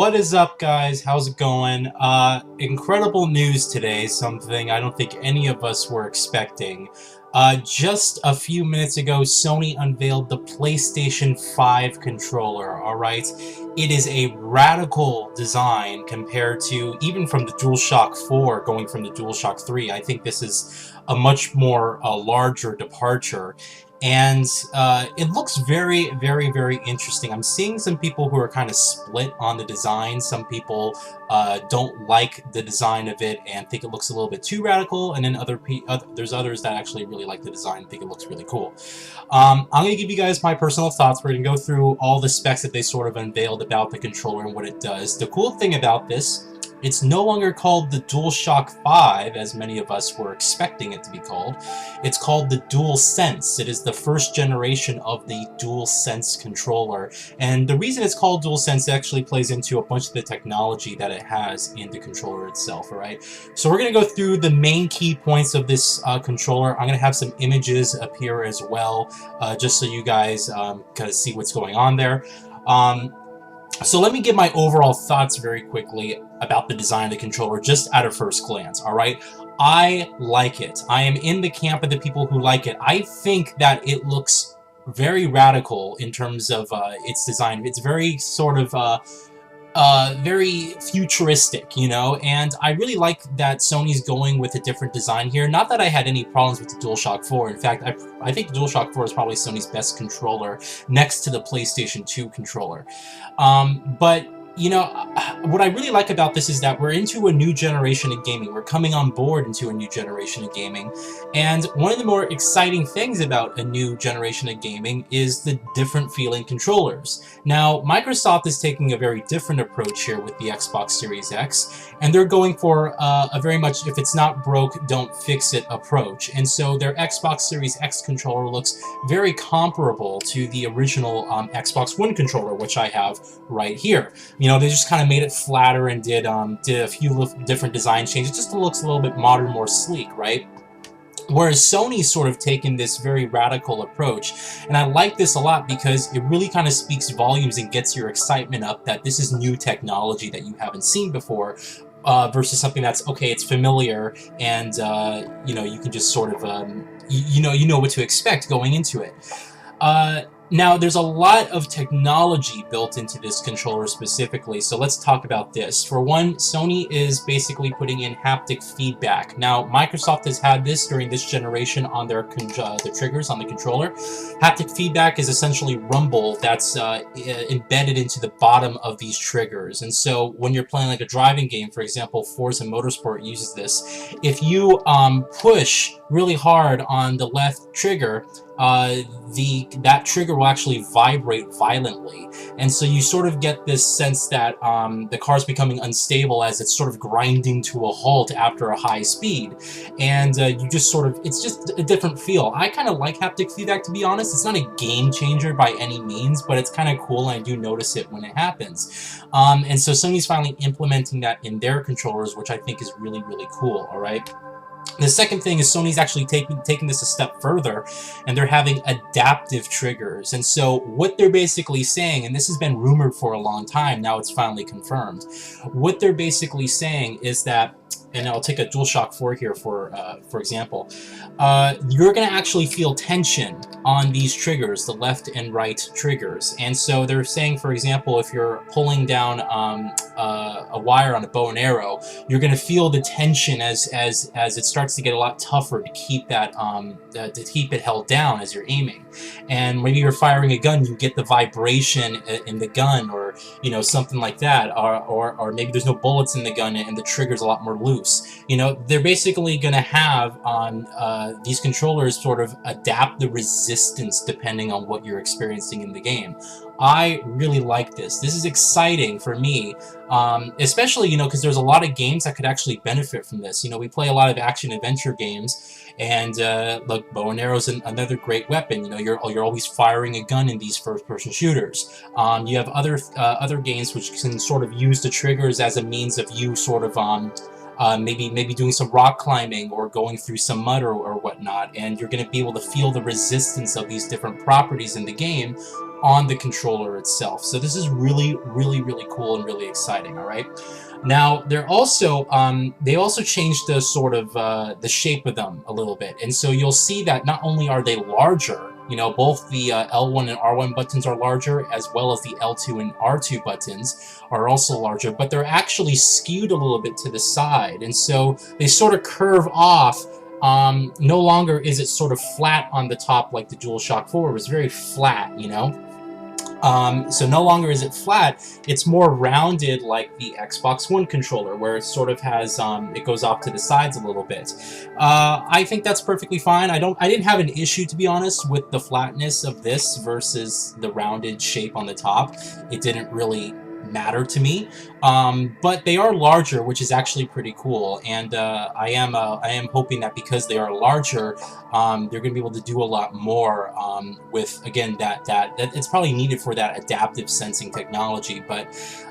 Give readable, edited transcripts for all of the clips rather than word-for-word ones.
What is up, guys? How's it going? Incredible news today, something I don't think any of us were expecting. Just a few minutes ago, Sony unveiled the PlayStation 5 controller, alright? It is a radical design compared to, even from the DualShock 4, going from the DualShock 3. I think this is a much more larger departure. And it looks very, very, very interesting. I'm seeing some people who are kind of split on the design. Some people don't like the design of it and think it looks a little bit too radical, and then there's others that actually really like the design and think it looks really cool. I'm going to give you guys my personal thoughts. We're going to go through all the specs that they sort of unveiled about the controller and what it does. The cool thing about this, it's no longer called the DualShock 5, as many of us were expecting it to be called. It's called the Dualsense. It is the first generation of the Dualsense controller. And the reason it's called Dualsense actually plays into a bunch of the technology that it has in the controller itself, alright? So we're going to go through the main key points of this controller. I'm going to have some images up here as well, just so you guys kind of see what's going on there. So let me give my overall thoughts very quickly about the design of the controller, just at a first glance, alright? I like it. I am in the camp of the people who like it. I think that it looks very radical in terms of its design. It's very sort of very futuristic, you know, and I really like that Sony's going with a different design here. Not that I had any problems with the DualShock 4. In fact, I think the DualShock 4 is probably Sony's best controller next to the PlayStation 2 controller. But you know, what I really like about this is that we're into a new generation of gaming. We're coming on board into a new generation of gaming. And one of the more exciting things about a new generation of gaming is the different feeling controllers. Now, Microsoft is taking a very different approach here with the Xbox Series X, and they're going for a very much, if it's not broke, don't fix it approach. And so their Xbox Series X controller looks very comparable to the original Xbox One controller, which I have right here. You know, they just kind of made it flatter and did a few different design changes. It just looks a little bit modern, more sleek, right? Whereas Sony's sort of taken this very radical approach, and I like this a lot because it really kind of speaks volumes and gets your excitement up that this is new technology that you haven't seen before, versus something that's, okay, it's familiar, and you know, you can just sort of, you know what to expect going into it. Now, there's a lot of technology built into this controller specifically, so let's talk about this. For one, Sony is basically putting in haptic feedback. Now, Microsoft has had this during this generation on their the triggers on the controller. Haptic feedback is essentially rumble that's embedded into the bottom of these triggers. And so when you're playing like a driving game, for example, Forza Motorsport uses this. If you push really hard on the left trigger, that trigger will actually vibrate violently, and so you sort of get this sense that the car's becoming unstable as it's sort of grinding to a halt after a high speed, and you just sort of, it's just a different feel. I kind of like haptic feedback, to be honest. It's not a game changer by any means, but it's kind of cool, and I do notice it when it happens. And so Sony's finally implementing that in their controllers, which I think is really, really cool, alright? The second thing is Sony's actually taking this a step further, and they're having adaptive triggers. And so what they're basically saying, and this has been rumored for a long time, now it's finally confirmed. What they're basically saying is that, and I'll take a DualShock 4 here for example, you're going to actually feel tension on these triggers, the left and right triggers. And so they're saying, for example, if you're pulling down a wire on a bow and arrow, you're going to feel the tension as it starts to get a lot tougher to keep that to keep it held down as you're aiming. And maybe you're firing a gun, you get the vibration in the gun, or you know, something like that, or maybe there's no bullets in the gun and the trigger's a lot more loose. You know, they're basically going to have these controllers sort of adapt the resistance depending on what you're experiencing in the game. I really like this. This is exciting for me, especially, you know, because there's a lot of games that could actually benefit from this. You know, we play a lot of action-adventure games, and look, bow and arrow is another great weapon. You know, you're always firing a gun in these first-person shooters. You have other games which can sort of use the triggers as a means of you sort of maybe doing some rock climbing or going through some mud or whatnot, and you're going to be able to feel the resistance of these different properties in the game on the controller itself. So this is really, really, really cool and really exciting. All right. Now they also changed the sort of the shape of them a little bit, and so you'll see that not only are they larger, you know, both the L1 and R1 buttons are larger, as well as the L2 and R2 buttons are also larger, but they're actually skewed a little bit to the side, and so they sort of curve off. No longer is it sort of flat on the top like the DualShock 4. It was very flat, you know. So no longer is it flat, it's more rounded like the Xbox One controller, where it sort of has, it goes off to the sides a little bit. I think that's perfectly fine. I didn't have an issue, to be honest, with the flatness of this versus the rounded shape on the top. It didn't really matter to me, but they are larger, which is actually pretty cool, and I am hoping that because they are larger, they're going to be able to do a lot more with, again, that it's probably needed for that adaptive sensing technology, but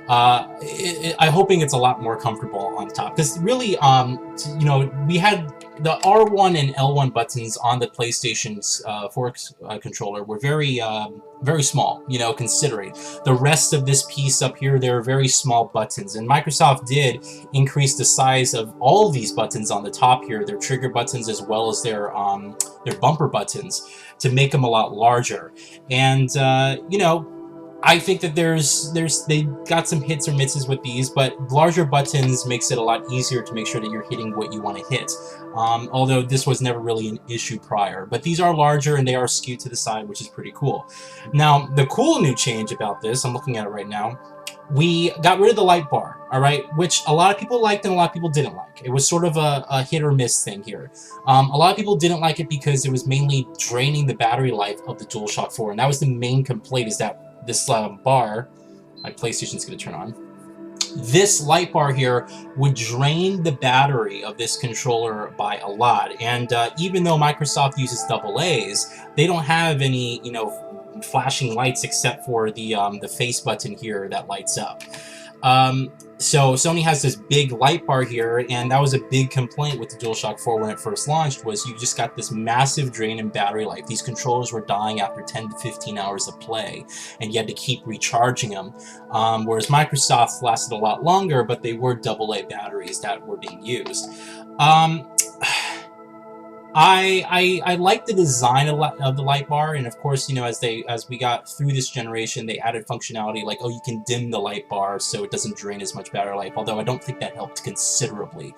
I'm hoping it's a lot more comfortable on top, because really, you know, we had the R1 and L1 buttons on the PlayStation's 4 controller were very small, you know, considering the rest of this piece up here. They're very small buttons, and Microsoft did increase the size of all of these buttons on the top here, their trigger buttons as well as their bumper buttons, to make them a lot larger. And you know, I think that they got some hits or misses with these, but larger buttons makes it a lot easier to make sure that you're hitting what you want to hit. Although this was never really an issue prior, but these are larger and they are skewed to the side, which is pretty cool. Now, the cool new change about this, I'm looking at it right now, we got rid of the light bar, all right, which a lot of people liked and a lot of people didn't like. It was sort of a hit or miss thing here. A lot of people didn't like it because it was mainly draining the battery life of the DualShock 4, and that was the main complaint, is that this bar, my PlayStation's going to turn on, this light bar here would drain the battery of this controller by a lot. And even though Microsoft uses AA's, they don't have any, you know, flashing lights except for the face button here that lights up. So Sony has this big light bar here, and that was a big complaint with the DualShock 4 when it first launched, was you just got this massive drain in battery life. These controllers were dying after 10 to 15 hours of play, and you had to keep recharging them, whereas Microsoft lasted a lot longer, but they were AA batteries that were being used. I like the design of the light bar, and of course, you know, as we got through this generation, they added functionality like, oh, you can dim the light bar so it doesn't drain as much battery life, although I don't think that helped considerably.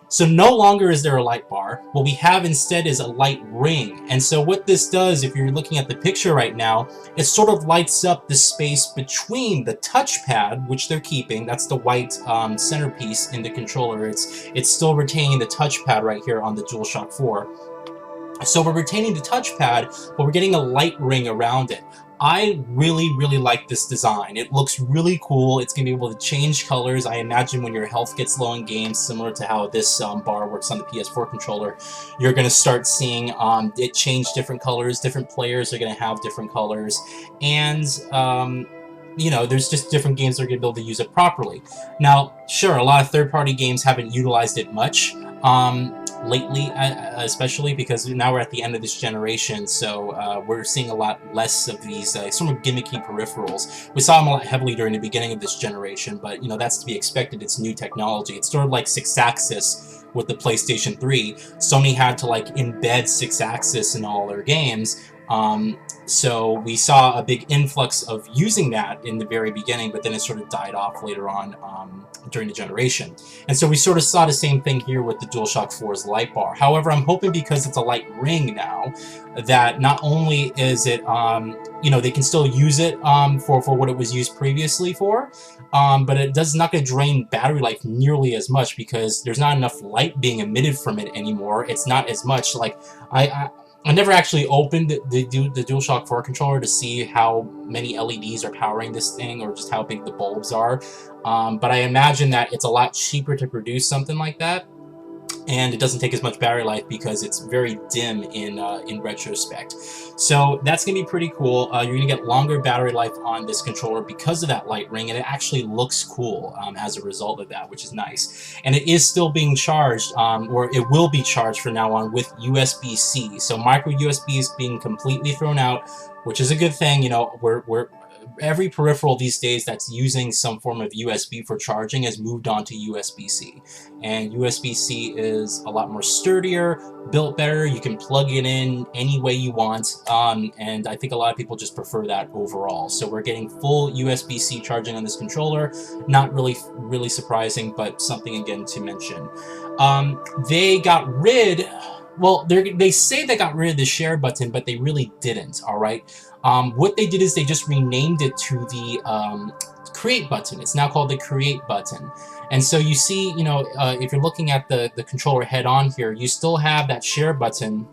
So no longer is there a light bar. What we have instead is a light ring. And so what this does, if you're looking at the picture right now, it sort of lights up the space between the touchpad, which they're keeping. That's the white centerpiece in the controller. It's still retaining the touchpad right here on the DualShock 4. So we're retaining the touchpad, but we're getting a light ring around it. I really, really like this design. It looks really cool. It's going to be able to change colors. I imagine when your health gets low in games, similar to how this bar works on the PS4 controller, you're going to start seeing it change different colors. Different players are going to have different colors. And, you know, there's just different games that are going to be able to use it properly. Now, sure, a lot of third-party games haven't utilized it much. Lately, especially because now we're at the end of this generation, so we're seeing a lot less of these sort of gimmicky peripherals. We saw them a lot heavily during the beginning of this generation, but you know, that's to be expected. It's new technology. It's sort of like 6-axis with the PlayStation 3. Sony had to like embed 6-axis in all their games. So we saw a big influx of using that in the very beginning, but then it sort of died off later on during the generation. And so we sort of saw the same thing here with the DualShock 4's light bar. However, I'm hoping because it's a light ring now, that not only is it, you know, they can still use it for what it was used previously for, but it does not going to drain battery life nearly as much because there's not enough light being emitted from it anymore. It's not as much. Like, I never actually opened the DualShock 4 controller to see how many LEDs are powering this thing or just how big the bulbs are, but I imagine that it's a lot cheaper to produce something like that, and it doesn't take as much battery life because it's very dim in retrospect. So that's going to be pretty cool. You're going to get longer battery life on this controller because of that light ring, and it actually looks cool as a result of that, which is nice. And it is still being charged, or it will be charged from now on with USB-C. So micro USB is being completely thrown out. which is a good thing. You know, we're every peripheral these days that's using some form of USB for charging has moved on to USB-C. And USB-C is a lot more sturdier, built better. You can plug it in any way you want. And I think a lot of people just prefer that overall. So we're getting full USB-C charging on this controller. Not really surprising, but something again to mention. They got rid... Well, they say they got rid of the share button, but they really didn't, all right? What they did is they just renamed it to the create button. It's now called the create button. And so you see, you know, if you're looking at the controller head on here, you still have that share button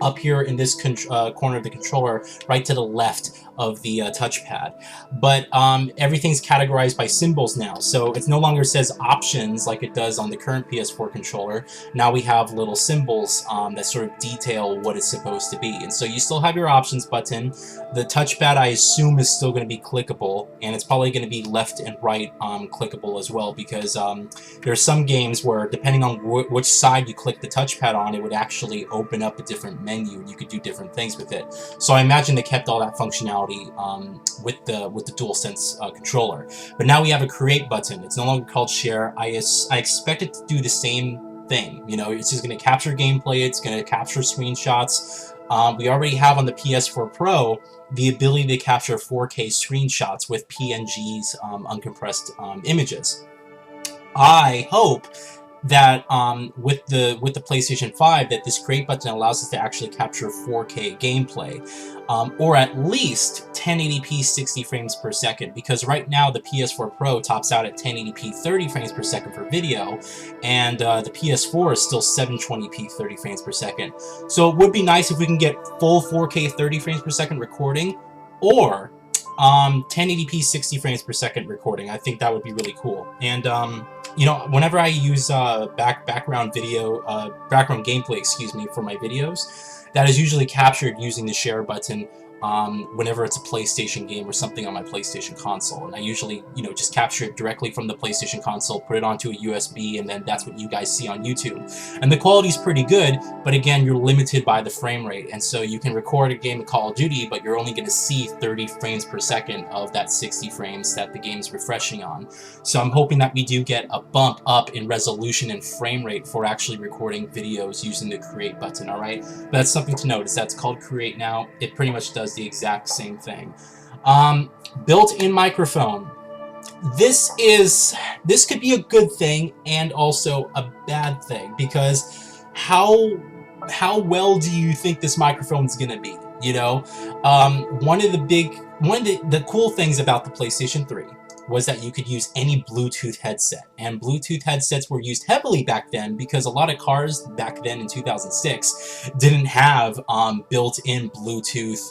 up here in this corner of the controller, right to the left of the touchpad. But everything's categorized by symbols now, so it no longer says options like it does on the current PS4 controller. Now we have little symbols that sort of detail what it's supposed to be. And so you still have your options button. The touchpad, I assume, is still going to be clickable, and it's probably going to be left and right clickable as well, because there are some games where, depending on which side you click the touchpad on, it would actually open up a different menu. You could do different things with it. So I imagine they kept all that functionality with the Dualsense controller. But now we have a create button. It's no longer called share. I expect it to do the same thing. You know, it's just going to capture gameplay. It's going to capture screenshots. We already have on the PS4 Pro the ability to capture 4K screenshots with PNGs, uncompressed images. I hope that with the PlayStation 5, that this create button allows us to actually capture 4K gameplay, or at least 1080p 60 frames per second, because right now the PS4 Pro tops out at 1080p 30 frames per second for video, and the PS4 is still 720p 30 frames per second. So it would be nice if we can get full 4K 30 frames per second recording, or 1080p 60 frames per second recording. I think that would be really cool. And you know, whenever I use background gameplay, excuse me, for my videos, that is usually captured using the share button whenever it's a PlayStation game or something on my PlayStation console. And I usually, you know, just capture it directly from the PlayStation console, put it onto a USB, and then that's what you guys see on YouTube. And the quality's pretty good, but again, you're limited by the frame rate. And so you can record a game of Call of Duty, but you're only going to see 30 frames per second of that 60 frames that the game's refreshing on. So I'm hoping that we do get a bump up in resolution and frame rate for actually recording videos using the create button, alright? But that's something to note, is that's called create now. It pretty much does the exact same thing. Built-in microphone. This could be a good thing and also a bad thing, because how well do you think this microphone is gonna be? You know, one of the cool things about the PlayStation 3 was that you could use any Bluetooth headset, and Bluetooth headsets were used heavily back then because a lot of cars back then in 2006 didn't have built-in Bluetooth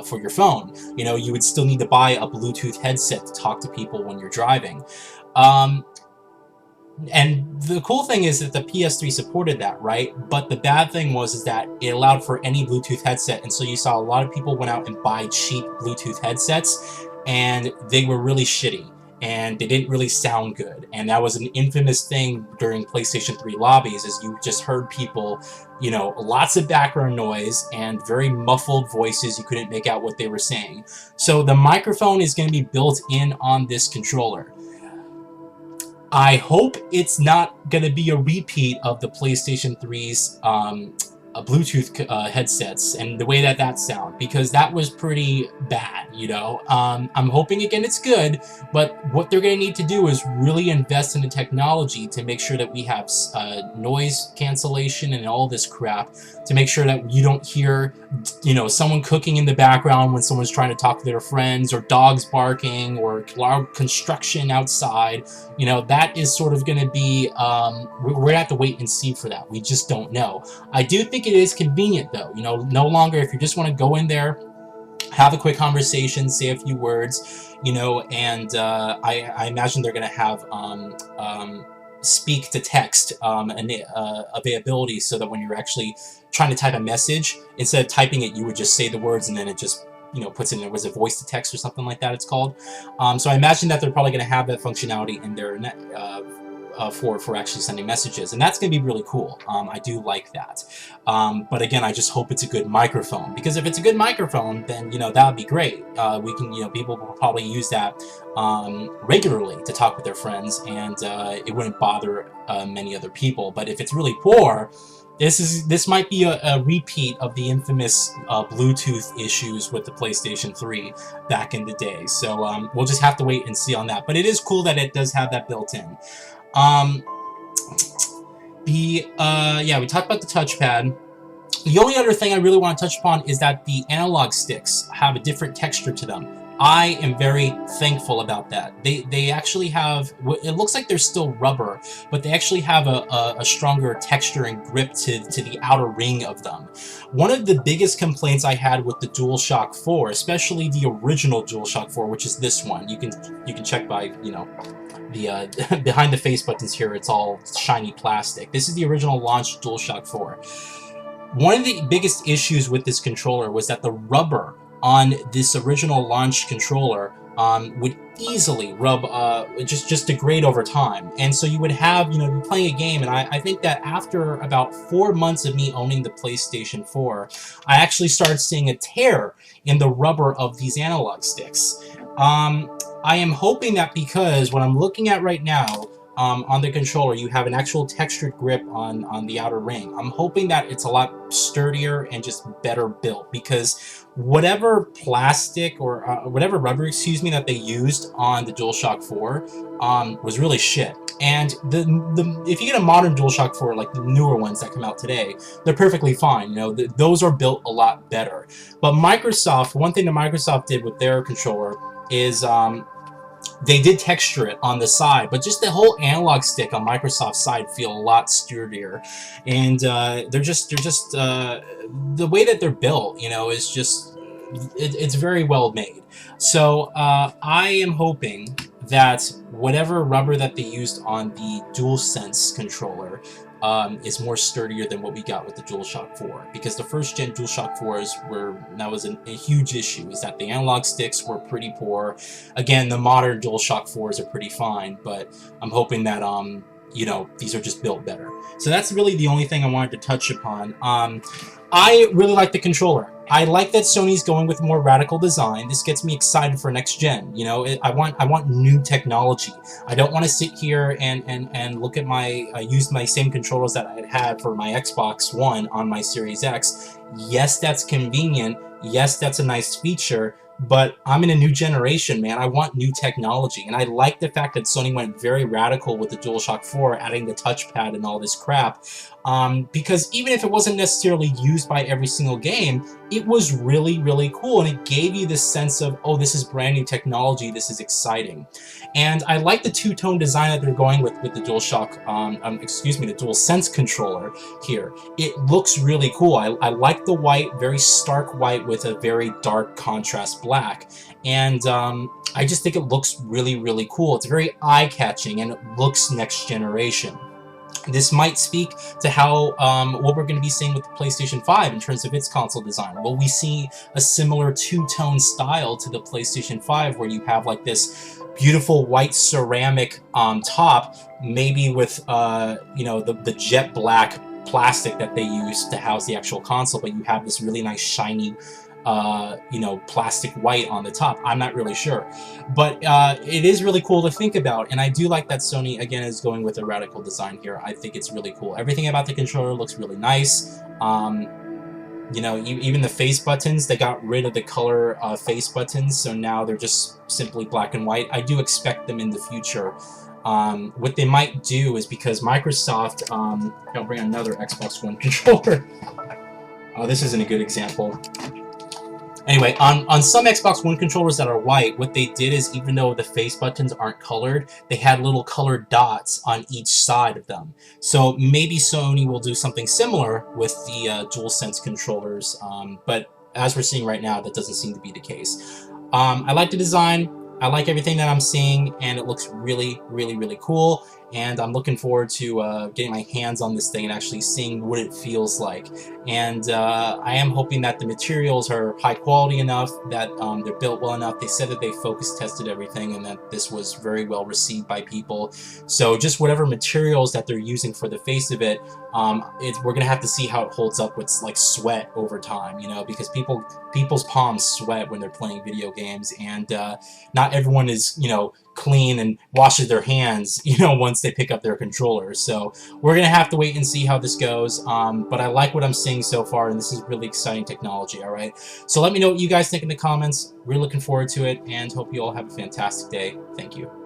for your phone. You know, you would still need to buy a Bluetooth headset to talk to people when you're driving. And the cool thing is that the PS3 supported that, right? But the bad thing is that it allowed for any Bluetooth headset, and so you saw a lot of people went out and buy cheap Bluetooth headsets, and they were really shitty, and they didn't really sound good. And that was an infamous thing during PlayStation 3 lobbies, is you just heard people, you know, lots of background noise and very muffled voices. You couldn't make out what they were saying. So the microphone is going to be built in on this controller. I hope it's not going to be a repeat of the PlayStation 3's Bluetooth headsets and the way that sound, because that was pretty bad, you know. I'm hoping again it's good, but what they're going to need to do is really invest in the technology to make sure that we have noise cancellation and all this crap, to make sure that you don't hear, you know, someone cooking in the background when someone's trying to talk to their friends, or dogs barking, or loud construction outside. You know, that is sort of going to be, we're going to have to wait and see for that. We just don't know. I do think it is convenient, though. You know, no longer, if you just want to go in there, have a quick conversation, say a few words, you know, and I imagine they're going to have speak to text availability, so that when you're actually trying to type a message, instead of typing it, you would just say the words, and then it just, you know, puts it in, was it voice to text or something like that it's called. So I imagine that they're probably going to have that functionality in their for actually sending messages, and that's going to be really cool. I do like that. But again, I just hope it's a good microphone, because if it's a good microphone, then that would be great. We can, people will probably use that regularly to talk with their friends, and it wouldn't bother many other people. But if it's really poor, this might be a repeat of the infamous Bluetooth issues with the PlayStation 3 back in the day. So we'll just have to wait and see on that. But it is cool that it does have that built in. Yeah, we talked about the touchpad. The only other thing I really want to touch upon is that the analog sticks have a different texture to them. I am very thankful about that. They actually have, it looks like they're still rubber, but they actually have a stronger texture and grip to the outer ring of them. One of the biggest complaints I had with the DualShock 4, especially the original DualShock 4, which is this one, you can check by, the behind the face buttons here, it's all shiny plastic. This is the original launch DualShock 4. One of the biggest issues with this controller was that the rubber on this original launch controller would easily rub, just degrade over time. And so you would have, you're playing a game, and I think that after about 4 months of me owning the PlayStation 4, I actually started seeing a tear in the rubber of these analog sticks. I am hoping that, because what I'm looking at right now, on the controller, you have an actual textured grip on the outer ring. I'm hoping that it's a lot sturdier and just better built, because whatever plastic or whatever rubber, excuse me, that they used on the DualShock 4 was really shit. And if you get a modern DualShock 4, like the newer ones that come out today, they're perfectly fine. Those are built a lot better. But Microsoft, one thing that Microsoft did with their controller is they did texture it on the side, but just the whole analog stick on Microsoft's side feel a lot sturdier, and they're just the way that they're built, is just it's very well made. So I am hoping that whatever rubber that they used on the DualSense controller is more sturdier than what we got with the DualShock 4, because the first gen DualShock 4s that was a huge issue, is that the analog sticks were pretty poor. Again, the modern DualShock 4s are pretty fine, but I'm hoping that these are just built better. So that's really the only thing I wanted to touch upon. I really like the controller. I like that Sony's going with more radical design. This gets me excited for next gen. I want new technology. I don't want to sit here and look at use my same controllers that I had for my Xbox One on my Series X. Yes, that's convenient. Yes, that's a nice feature. But I'm in a new generation, man. I want new technology. And I like the fact that Sony went very radical with the DualShock 4, adding the touchpad and all this crap. Because even if it wasn't necessarily used by every single game, it was really, really cool. And it gave you this sense of, oh, this is brand new technology. This is exciting. And I like the two-tone design that they're going with the DualShock, the DualSense controller here. It looks really cool. I like the white, very stark white with a very dark contrast black. And I just think it looks really, really cool. It's very eye-catching, and it looks next generation. This might speak to how what we're going to be seeing with the PlayStation 5 in terms of its console design. Will we see a similar two-tone style to the PlayStation 5, where you have like this beautiful white ceramic top, maybe with the jet black plastic that they use to house the actual console, but you have this really nice shiny plastic white on the top? I'm not really sure, but it is really cool to think about, and I do like that Sony again is going with a radical design here. I think it's really cool. Everything about the controller looks really nice. Even the face buttons, they got rid of the color face buttons, so now they're just simply black and white. I do expect them in the future. What they might do is, because Microsoft, I'll bring another Xbox One controller. This isn't a good example. Anyway, on some Xbox One controllers that are white, what they did is, even though the face buttons aren't colored, they had little colored dots on each side of them. So maybe Sony will do something similar with the DualSense controllers, but as we're seeing right now, that doesn't seem to be the case. I like the design. I like everything that I'm seeing, and it looks really, really, really cool. And I'm looking forward to getting my hands on this thing and actually seeing what it feels like. And I am hoping that the materials are high quality enough, that they're built well enough. They said that they focus tested everything and that this was very well received by people. So just whatever materials that they're using for the face of it, we're gonna have to see how it holds up with like sweat over time, you know, because people's palms sweat when they're playing video games, and not everyone is, you know, clean and washes their hands, you know, once they pick up their controller. So we're gonna have to wait and see how this goes. But I like what I'm seeing so far, and this is really exciting technology. All right, so let me know what you guys think in the comments. We're looking forward to it, and hope you all have a fantastic day. Thank you.